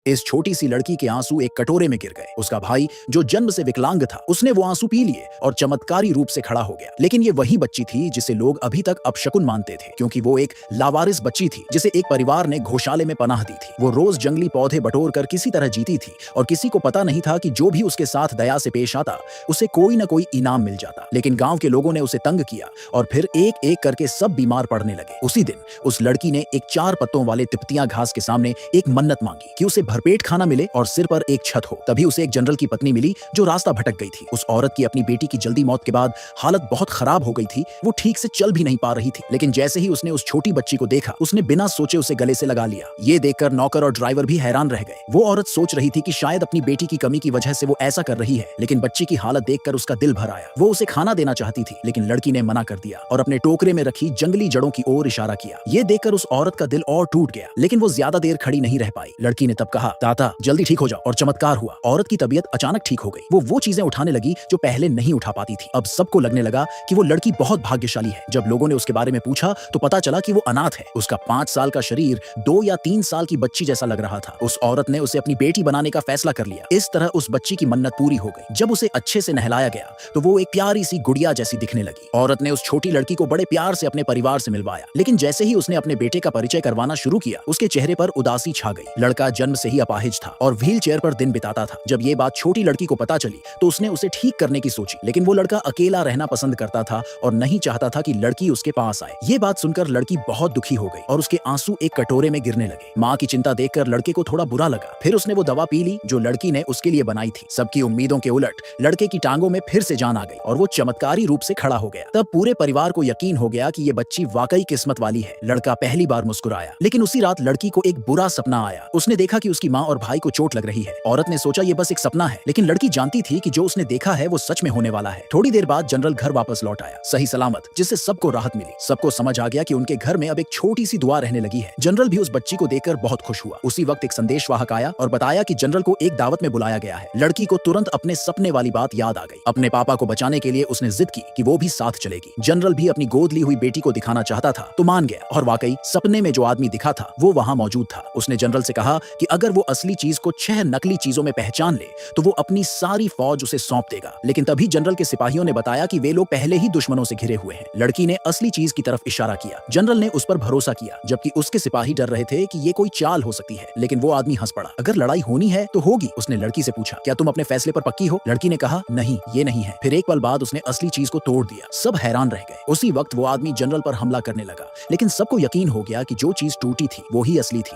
इस छोटी सी लड़की के आंसू एक कटोरे में गिर गए। उसका भाई जो जन्म से विकलांग था, उसने वो आंसू पी लिए और चमत्कारी रूप से खड़ा हो गया। लेकिन ये वही बच्ची थी जिसे लोग अभी तक अपशकुन मानते थे, क्योंकि वो एक लावारिस बच्ची थी जिसे एक परिवार ने घोषाले में पनाह दी थी। वो रोज जंगली पौधे बटोर कर किसी तरह जीती थी और किसी को पता नहीं था कि जो भी उसके साथ दया से पेश आता उसे कोई न कोई इनाम मिल जाता। लेकिन गांव के लोगों ने उसे तंग किया और फिर एक एक करके सब बीमार पड़ने लगे। उसी दिन उस लड़की ने एक 4 पत्तों वाले तिपतिया घास के सामने एक मन्नत मांगी कि उसे भरपेट खाना मिले और सिर पर एक छत हो। तभी उसे एक जनरल की पत्नी मिली जो रास्ता भटक गई थी। उस औरत की अपनी बेटी की जल्दी मौत के बाद हालत बहुत खराब हो गई थी। वो ठीक से चल भी नहीं पा रही थी। लेकिन जैसे ही उसने उस छोटी बच्ची को देखा, उसने बिना सोचे उसे गले से लगा लिया। ये देखकर नौकर और ड्राइवर भी हैरान रह गए। वो औरत सोच रही थी कि शायद अपनी बेटी की कमी की वजह से वो ऐसा कर रही है, लेकिन बच्ची की हालत देखकर उसका दिल भर आया। वो उसे खाना देना चाहती थी, लेकिन लड़की ने मना कर दिया और अपने टोकरे में रखी जंगली जड़ों की ओर इशारा किया। ये देखकर उस औरत का दिल और टूट गया, लेकिन वो ज्यादा देर खड़ी नहीं रह पाई। लड़की ने तब कहा, दाता जल्दी ठीक हो जाओ, और चमत्कार हुआ। औरत की तबीयत अचानक ठीक हो गई। वो चीजें उठाने लगी जो पहले नहीं उठा पाती थी। अब सबको लगने लगा कि वो लड़की बहुत भाग्यशाली है। जब लोगों ने उसके बारे में पूछा तो पता चला कि वो अनाथ है। उसका 5 साल का शरीर 2 या 3 साल की बच्ची जैसा लग रहा था। उस औरत ने उसे अपनी बेटी बनाने का फैसला कर लिया। इस तरह उस बच्ची की मन्नत पूरी हो गई। जब उसे अच्छे से नहलाया गया तो वो एक प्यारी सी गुड़िया जैसी दिखने लगी। औरत ने उस छोटी लड़की को बड़े प्यार से अपने परिवार से मिलवाया, लेकिन जैसे ही उसने अपने बेटे का परिचय करवाना शुरू किया, उसके चेहरे पर उदासी छा गई। लड़का जन्म से ही अपाहिज था और व्हील चेयर पर दिन बिताता था। जब ये बात छोटी लड़की को पता चली तो उसने उसे ठीक करने की सोची, लेकिन वो लड़का अकेला रहना पसंद करता था और नहीं चाहता था कि लड़की उसके पास आए। ये बात सुनकर लड़की बहुत दुखी हो गई और उसके आंसू एक कटोरे में गिरने लगे। माँ की चिंता देखकर लड़के को थोड़ा बुरा लगा। फिर उसने वो दवा पी ली जो लड़की ने उसके लिए बनाई थी। सबकी उम्मीदों के उलट लड़के की टांगों में फिर से जान आ गई और वो चमत्कारी रूप से खड़ा हो गया। तब पूरे परिवार को यकीन हो गया कि ये बच्ची वाकई किस्मत वाली है। लड़का पहली बार मुस्कुराया, लेकिन उसी रात लड़की को एक बुरा सपना आया। उसने देखा कि उसकी माँ और भाई को चोट लग रही है। औरत ने सोचा ये बस एक सपना है, लेकिन लड़की जानती थी कि जो उसने देखा है वो सच में होने वाला है। थोड़ी देर बाद जनरल घर वापस लौट आया, सही सलामत, जिससे सबको राहत मिली। सबको समझ आ गया कि उनके घर में अब एक छोटी सी दुआ रहने लगी है। जनरल भी उस बच्ची को देखकर बहुत खुश हुआ। उसी वक्त एक संदेशवाहक आया और बताया कि जनरल को एक दावत में बुलाया गया है। लड़की को तुरंत अपने सपने वाली बात याद आ गई। अपने पापा को बचाने के लिए उसने जिद की कि वो भी साथ चलेगी। जनरल भी अपनी गोद ली हुई बेटी को दिखाना चाहता था तो मान गया, और वाकई सपने में जो आदमी दिखा था वो वहां मौजूद था। उसने जनरल से कहा कि अगर वो असली चीज को 6 नकली चीजों में पहचान ले तो वो अपनी सारी फौज उसे सौंप देगा। लेकिन तभी जनरल के सिपाहियों ने बताया कि वे लोग पहले ही दुश्मनों से घिरे हुए हैं। लड़की ने असली चीज की तरफ इशारा किया। जनरल ने उस पर भरोसा किया, जबकि उसके सिपाही डर रहे थे कि ये कोई चाल हो सकती है। लेकिन वो आदमी हंस पड़ा। अगर लड़ाई होनी है तो होगी। उसने लड़की से पूछा, क्या तुम अपने फैसले पर पक्की हो? लड़की ने कहा, नहीं, ये नहीं है। फिर एक पल बाद उसने असली चीज को तोड़ दिया। सब हैरान रह गए। उसी वक्त वो आदमी जनरल पर हमला करने लगा, लेकिन सबको यकीन हो गया कि जो चीज टूटी थी वो ही असली थी।